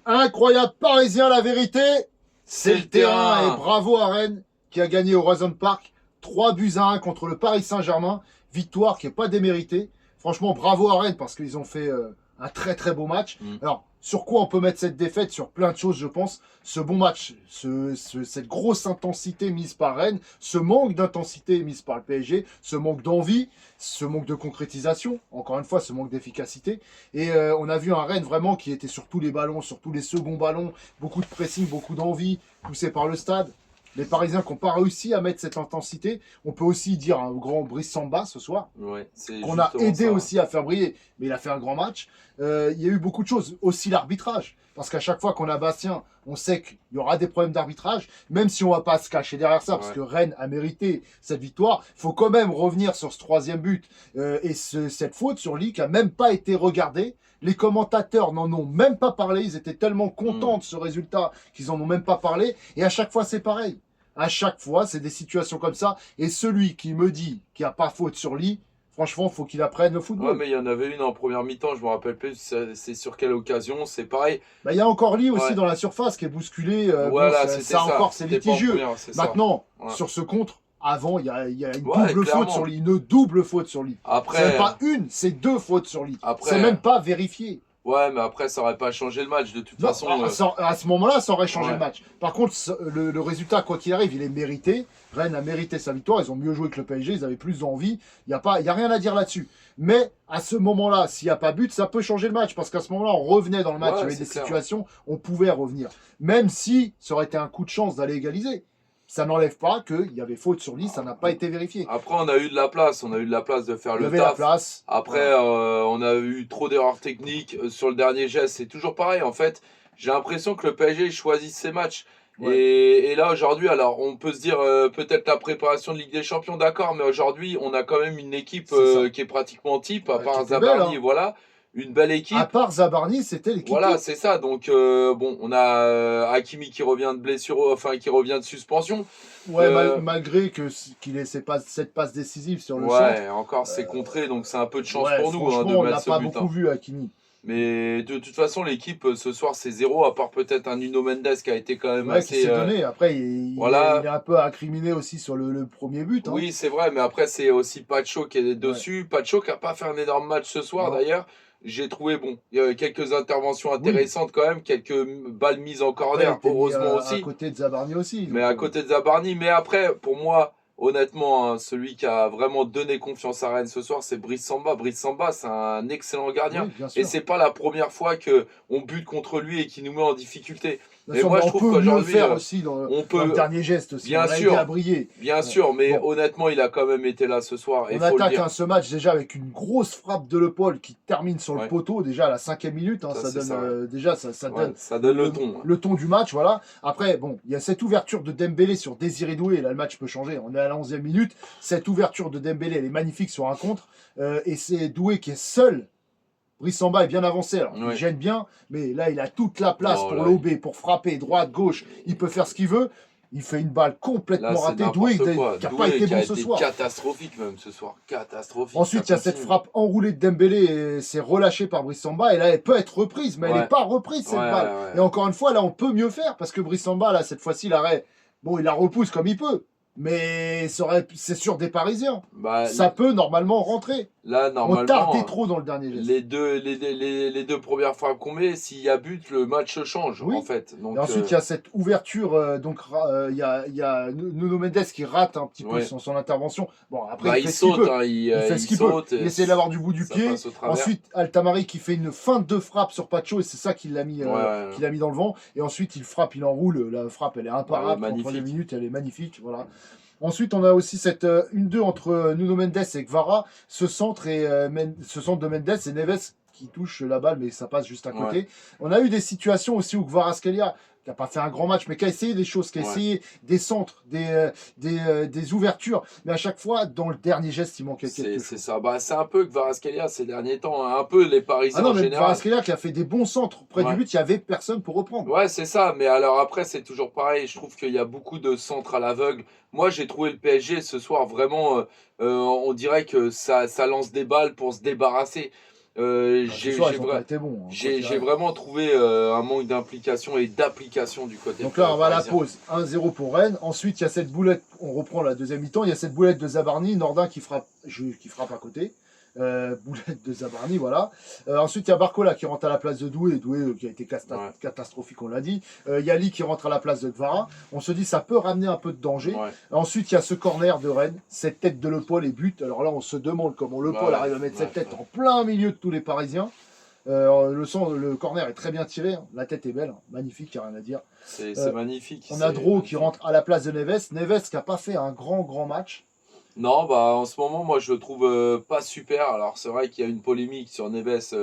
Incroyable parisien, la vérité, C'est c'est le le terrain. Et terrain. bravo à Rennes qui a gagné au Roison Park 3-1 contre le Paris Saint-Germain. Victoire qui n'est pas déméritée. Franchement, bravo à Rennes parce qu'ils ont fait un très très beau match. Mm. Alors, sur quoi on peut mettre cette défaite? Sur plein de choses, je pense. Ce bon match, cette grosse intensité mise par Rennes, ce manque d'intensité mise par le PSG, ce manque d'envie, ce manque de concrétisation, encore une fois, ce manque d'efficacité. Et on a vu un Rennes vraiment qui était sur tous les ballons, sur tous les seconds ballons, beaucoup de pressing, beaucoup d'envie, poussé par le stade. Les Parisiens qui n'ont pas réussi à mettre cette intensité. On peut aussi dire un grand Brice Samba ce soir, Ouais, c'est qu'on a justement aidé ça. aussi à faire briller, mais il a fait un grand match. Il y a eu beaucoup de choses, aussi l'arbitrage, parce qu'à chaque fois qu'on a Bastien, on sait qu'il y aura des problèmes d'arbitrage, même si on ne va pas se cacher derrière ça, parce Ouais. que Rennes a mérité cette victoire. Il faut quand même revenir sur ce troisième but et cette faute sur Lee qui n'a même pas été regardée. Les commentateurs n'en ont même pas parlé, ils étaient tellement contents Mm. de ce résultat qu'ils n'en ont même pas parlé, et à chaque fois c'est pareil. À chaque fois, c'est des situations comme ça. Et celui qui me dit qu'il n'y a pas faute sur Lee, franchement, il faut qu'il apprenne le Ouais, football. mais il y en avait une en première mi-temps, je me rappelle plus, c'est sur quelle occasion, c'est pareil. Bah, il y a encore Lee aussi Ouais, dans la surface qui est bousculé. Bon, voilà, c'était ça ça. encore, c'est C'était pas en litigieux. première, c'est ça. Maintenant, Ouais, sur ce contre, avant, il y a une ouais, double faute sur clairement. Lee. Une double faute sur Lee. C'est même Après, pas une, c'est deux fautes sur Lee. C'est même après, pas vérifié. ouais, mais après, ça aurait pas changé le match. De toute Non, façon, à ce moment-là, ça aurait changé le ouais, match. Par contre, le résultat, quoi qu'il arrive, il est mérité. Rennes a mérité sa victoire. Ils ont mieux joué que le PSG. Ils avaient plus d'envie. Il y a rien à dire là-dessus. Mais à ce moment-là, s'il n'y a pas but, ça peut changer le match. Parce qu'à ce moment-là, on revenait dans le match. Il y ouais, avait des c'est clair. situations, on pouvait revenir. Même si ça aurait été un coup de chance d'aller égaliser. Ça n'enlève pas qu'il y avait faute sur lui. Ça n'a pas été vérifié. Après, on a eu de la place. On a eu de la place de faire Il y le avait la taf. place. Après, Voilà. on a eu trop d'erreurs techniques sur le dernier geste. C'est toujours pareil. En fait, j'ai l'impression que le PSG choisit ses matchs. Ouais, Et là, aujourd'hui, alors, on peut se dire peut-être la préparation de Ligue des Champions, d'accord, mais aujourd'hui, on a quand même une équipe c'est ça. qui est pratiquement type, à Ouais, qui part était belle, Zabarni, hein. voilà. Une belle À équipe. part Zabarni, c'était l'équipe Voilà, type. c'est ça. Donc, bon, on a Hakimi qui revient de blessure, enfin, qui revient de suspension. Ouais, Euh, malgré qu'il ait cette passe décisive sur le centre. ouais, encore, c'est Euh, contré, donc c'est un peu de chance ouais, pour nous hein, franchement, de on mettre l'a ce pas but, beaucoup hein. vu, Hakimi. Mais de toute façon, l'équipe ce soir c'est zéro, à part peut-être un Nuno Mendes qui a été quand même Ouais, qui assez. s'est donné. Après, il est Voilà, un peu incriminé aussi sur le premier but. Hein. oui c'est vrai, mais après c'est aussi Pacho qui est Ouais. dessus. Pacho qui a pas fait un énorme match ce soir Non. d'ailleurs. J'ai trouvé bon, il y a quelques interventions Oui. intéressantes quand même, quelques balles mises en Après, il corner, était mis heureusement à aussi. côté de Zabarni aussi. Mais Donc, à côté de Zabarni. Mais après, pour moi, honnêtement, hein, celui qui a vraiment donné confiance à Rennes ce soir, c'est Brice Samba. Brice Samba, c'est un excellent gardien. oui, bien Et sûr. c'est pas la première fois que on bute contre lui et qu'il nous met en difficulté. Bien Et sûr, moi, mais je on trouve peut mieux qu'aujourd'hui, faire aussi on dans le peut, dernier geste aussi. bien On a aidé à sûr, briller. bien sûr, mais Bon, honnêtement, il a quand même été là ce soir. Et on il faut le attaque dire. ce match déjà avec une grosse frappe de l'épaule qui termine sur le Ouais, poteau déjà à la 5e minute. Hein, ça ça c'est donne ça. Ouais. déjà ça Ouais, donne ça donne le ton. le ton du match. Voilà. Après, bon, il y a cette ouverture de Dembélé sur Désiré Doué. Là, le match peut changer. On est à la 11e minute. Cette ouverture de Dembélé, elle est magnifique sur un contre. Et c'est Doué qui est seul. Brice Samba est bien avancé, alors il Ouais. gêne bien, mais là il a toute la place Oh pour là, lober, pour frapper, droite, gauche, il peut faire ce qu'il veut. Il fait une balle là complètement c'est ratée. Doué n'importe quoi. qui n'a pas Doué été qui a bon ce été soir. catastrophique même ce soir. Catastrophique. Ça Ensuite, il y a cette continue. frappe enroulée de Dembélé et c'est relâché par Brice Samba. Et là, elle peut être reprise, mais elle n'est Ouais. pas reprise Ouais, cette balle. ouais, Et ouais. encore une fois, là, on peut mieux faire parce que Brice Samba, là, cette fois-ci, l'arrêt, bon, il la repousse comme il peut. Mais c'est sur des Parisiens. Bah, Ça peut normalement rentrer. là, On tardait normalement, trop dans le dernier geste. les deux premières frappes qu'on met, s'il y a but, le match change, en Oui. fait. Et Donc, ensuite, il y a cette ouverture. Il y a Nuno Mendes qui rate un petit peu ouais. son intervention. Bon, après, Bah, il il fait ce qu'il saute, peut. hein, Il fait ce il qu'il peut. saute, Il et essaie d'avoir du bout du ça pied. passe au travers. Ensuite, Altamari qui fait une feinte de frappe sur Pacho et c'est ça Ouais, ouais, qu'il a mis dans le vent. Et ensuite, il frappe, il enroule. La frappe, elle est ouais, elle est imparable. En troisième magnifique. minute, elle est magnifique. Voilà. Ensuite, on a aussi cette 1-2 entre Nuno Mendes et Gvara. Ce centre de Mendes et Neves qui touche la balle, mais ça passe juste à Ouais, côté. On a eu des situations aussi où Kvaratskhelia, qui n'a pas fait un grand match, mais qui a essayé des choses, qui a ouais. essayé des centres, des ouvertures. Mais à chaque fois, dans le dernier geste, il manquait quelque C'est chose. ça. Bah, c'est un peu Kvaratskhelia ces derniers temps, hein, un peu les Ah Parisiens non, en mais général. Kvaratskhelia qui a fait des bons centres près du Ouais. but, il n'y avait personne pour reprendre. Ouais, c'est ça. Mais alors après, c'est toujours pareil. Je trouve qu'il y a beaucoup de centres à l'aveugle. Moi, j'ai trouvé le PSG ce soir vraiment. On dirait que ça lance des balles pour se débarrasser. J'ai Ce soir, j'ai ils ont pas vra- été bons, hein, quoi j'ai- qu'il j'ai arrive. vraiment trouvé un manque d'implication et d'application du côté Donc là, on va à la parisien. pause. 1-0 pour Rennes. Ensuite, il y a cette boulette. On reprend la deuxième mi-temps. Il y a cette boulette de Zabarni. Nordin qui frappe à côté. Boulette de Zabarni, voilà. Ensuite, il y a Barcola qui rentre à la place de Doué. Doué qui a été Ouais, catastrophique, on l'a dit. Yali qui rentre à la place de Gvara. On se dit, ça peut ramener un peu de danger. ouais, Ensuite, il y a ce corner de Rennes. Cette tête de Le Paul et but. Alors là, on se demande comment Le Paul ouais, arrive à mettre cette ouais, tête ouais. en plein milieu de tous les Parisiens. Le corner est très bien tiré, hein. La tête est belle, hein. Magnifique, il n'y a rien à dire. C'est Euh, magnifique. on a C'est Dro qui magnifique. rentre à la place de Neves. Neves qui n'a pas fait un grand match. Non, bah en ce moment, moi je le trouve pas super. Alors c'est vrai qu'il y a une polémique sur Neves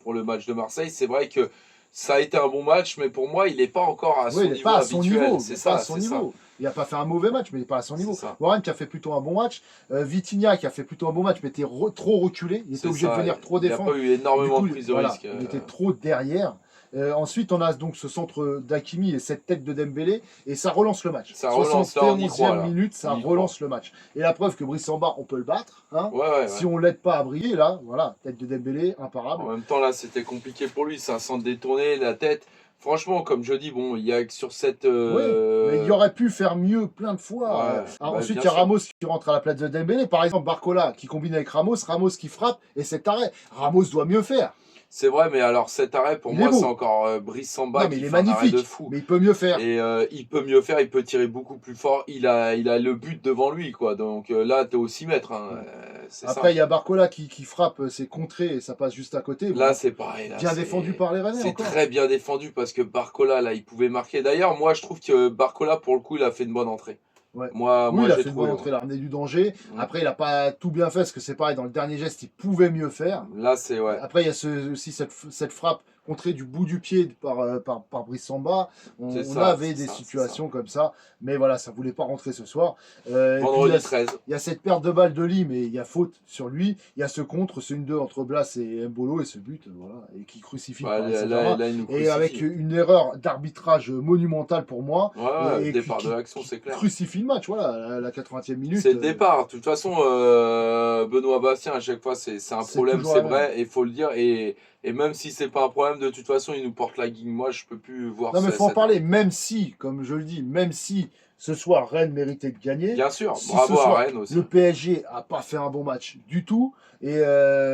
pour le match de Marseille. C'est vrai que ça a été un bon match, mais pour moi, il n'est pas encore à Oui, son il n'est niveau pas à son habituel. niveau. Il C'est n'est pas à ça, son c'est ça, niveau. Il n'a pas fait un mauvais match, mais il n'est pas à son c'est niveau. ça, Warren qui a fait plutôt un bon match. Vitinha qui a fait plutôt un bon match, mais était trop reculé. Il était c'est obligé de ça. venir trop Il n'y a défendre. pas eu Du énormément coup, de prise de voilà, risque. il était trop derrière. Ensuite, on a donc ce centre d'Hakimi et cette tête de Dembélé, et ça relance le match. Ça relance, là, on y croit, 71e là. minute, ça On y croit. relance le match. Et la preuve que Brice Samba, on peut le battre. Hein. Ouais, ouais, Si ouais. on l'aide pas à briller, là, voilà, tête de Dembélé, En imparable. même temps, là, c'était compliqué pour lui. C'est un centre détourné, la tête. Franchement, comme je dis, bon, il y a que sur cette. Oui, mais il aurait pu faire mieux plein de fois. Ouais, bah, Ensuite, bien il y a sûr. Ramos qui rentre à la place de Dembélé. Par exemple, Barcola qui combine avec Ramos, Ramos qui frappe et cet arrêt. Ramos doit mieux faire. C'est vrai, mais alors cet arrêt, pour Il est moi, c'est beau. encore Brice Samba Non, mais qui il est fait un arrêt de magnifique. fou. Mais il peut mieux faire. Et il peut mieux faire, il peut tirer beaucoup plus fort. Il a le but devant lui, quoi. Donc là, t'es au 6 mètres, hein. C'est Après, ça. il y a Barcola qui frappe, c'est contré et ça passe juste à côté. Bon, Là, c'est pareil. Là, bien défendu par les Rennais c'est encore. très bien défendu parce que Barcola, là, il pouvait marquer. D'ailleurs, moi, je trouve que Barcola, pour le coup, il a fait une bonne entrée. Ouais. Moi, Oui, il a j'ai fait une bonne trouvé. entrée, il a ramené du danger. Mm. Après, il n'a pas tout bien fait, parce que c'est pareil, dans le dernier geste, il pouvait mieux faire. Là, c'est ouais. Après, il y a aussi cette frappe contrée du bout du pied par Brice Samba. On C'est ça, avait c'est des ça, situations comme ça, mais voilà, ça ne voulait pas rentrer ce soir. Et puis, Vendredi 13. il y a cette perte de balle de Lim, et il y a faute sur lui. Il y a ce contre, ce 1-2 entre Blas et Mbolo, et ce but, voilà, et qui crucifie le Ouais, Paris là, Saint-Germain. là, il nous Et avec crucifie. une erreur d'arbitrage monumentale pour moi. Ouais, ouais, le Et départ de l'action, c'est clair. crucifie le match, voilà, la 80e minute. C'est le départ. De toute façon, Benoît Bastien, à chaque fois, c'est un C'est problème, toujours c'est la vrai, et il faut le dire. Et même si c'est pas un problème, de toute façon, il nous porte la guigne. Moi, je peux plus voir Non, mais ça. il faut en parler, même si, comme je le dis, même si ce soir Rennes méritait de gagner, Bien sûr, si bravo ce soir à Rennes aussi. le PSG a pas fait un bon match du tout, et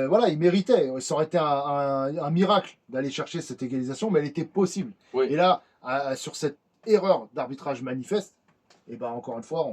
voilà, il méritait. Ça aurait été un miracle d'aller chercher cette égalisation, mais elle était possible. Oui. Et là, sur cette erreur d'arbitrage manifeste, et ben encore une fois,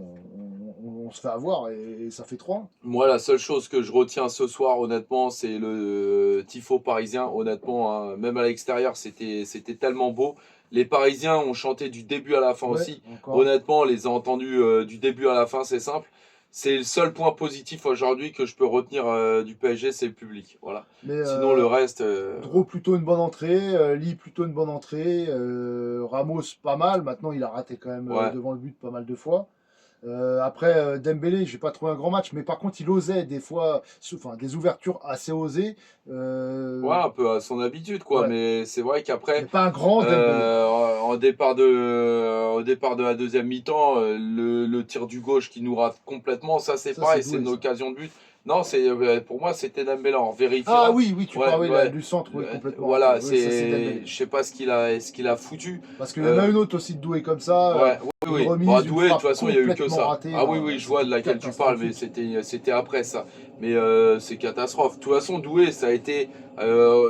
on se fait avoir et ça fait 3. Moi, la seule chose que je retiens ce soir, honnêtement, c'est le tifo parisien. Honnêtement, hein, même à l'extérieur, c'était tellement beau. Les Parisiens ont chanté du début à la fin aussi. Encore. Honnêtement, on les a entendus du début à la fin, c'est simple. C'est le seul point positif aujourd'hui que je peux retenir du PSG, c'est le public. Voilà. Mais, Sinon, le reste. Dro plutôt une bonne entrée, Lee plutôt une bonne entrée, Ramos pas mal, maintenant il a raté quand même Ouais. devant le but pas mal de fois. Après Dembélé, j'ai pas trouvé un grand match, mais par contre il osait des fois, enfin des ouvertures assez osées. Ouais, un peu à son habitude, quoi. Ouais. Mais c'est vrai Mais qu'après, pas un grand Dembélé. au départ de la deuxième mi-temps, le tir du gauche qui nous rate complètement, ça c'est Ça, pareil, c'est c'est doué, une ça. occasion de but. Non, pour moi c'était Dembélé en vérifiant. Ah oui, oui, tu Ouais, parles ouais. du centre, oui, complètement. Voilà, Oui, ça, c'est Dembélé. je sais pas ce qu'il a foutu. Parce qu'il y en a une autre aussi de doué comme ça. Ouais, une oui, oui. remise, Bah, une Doué, de toute frappe façon, il n'y a eu que complètement ça. ratée, Ah oui, oui, je vois de c'était laquelle tu parles, mais catastrophique. c'était après ça. Mais c'est catastrophe. De toute façon, Doué, ça a été.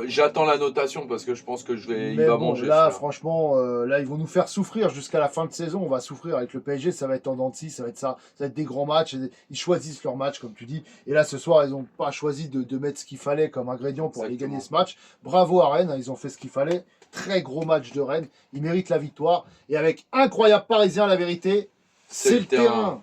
J'attends la notation parce que je pense que il Mais va bon, manger. là, celui-là. franchement, là, ils vont nous faire souffrir jusqu'à la fin de saison. On va souffrir avec le PSG. Ça va être en dents de scie, ça va être ça. Ça va être des grands matchs. Ils choisissent leur match, comme tu dis. Et là, ce soir, ils n'ont pas choisi de mettre ce qu'il fallait comme ingrédient pour aller Exactement. gagner ce match. Bravo à Rennes, hein, ils ont fait ce qu'il fallait. Très gros match de Rennes. Ils méritent la victoire. Et avec incroyable Parisien, la vérité, c'est le terrain.